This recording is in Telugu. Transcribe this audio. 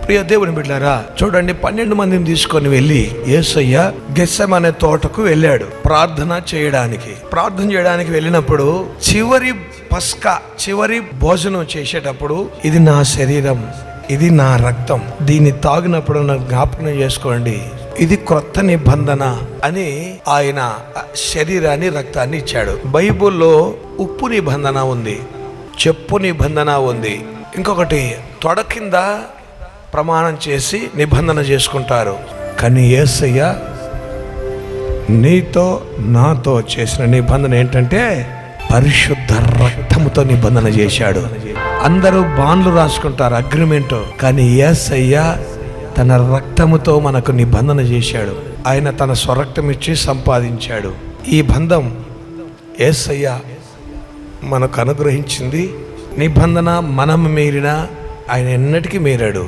ప్రియ దేవుని బిడ్డలారా, చూడండి, 12 మందిని తీసుకొని వెళ్ళి యేసయ్య గెత్సెమనే తోటకు వెళ్ళాడు ప్రార్థన చేయడానికి వెళ్ళినప్పుడు చివరి భోజనం చేసేటప్పుడు, ఇది నా శరీరం, ఇది నా రక్తం, దీన్ని తాగినప్పుడు నాకు జ్ఞాపకం చేసుకోండి, ఇది క్రొత్త నిబంధన అని ఆయన శరీరాన్ని, రక్తాన్ని ఇచ్చాడు. బైబిల్లో ఉప్పు నిబంధన ఉంది, చెప్పు నిబంధన ఉంది, ఇంకొకటి తొడ కింద ప్రమాణం చేసి నిబంధన చేసుకుంటారు. కానీ యేసయ్య నీతో నాతో చేసిన నిబంధన ఏంటంటే పరిశుద్ధ రక్తముతో నిబంధన చేశాడు. అందరూ బాండ్లు రాసుకుంటారు, అగ్రిమెంట్, కానీ యేసయ్య తన రక్తముతో మనకు నిబంధన చేశాడు. ఆయన తన స్వరక్తం ఇచ్చి సంపాదించాడు. ఈ బంధం యేసయ్య మనకు అనుగ్రహించింది. నిబంధన మనం మీరినా ఆయన ఎన్నటికీ మీరాడు.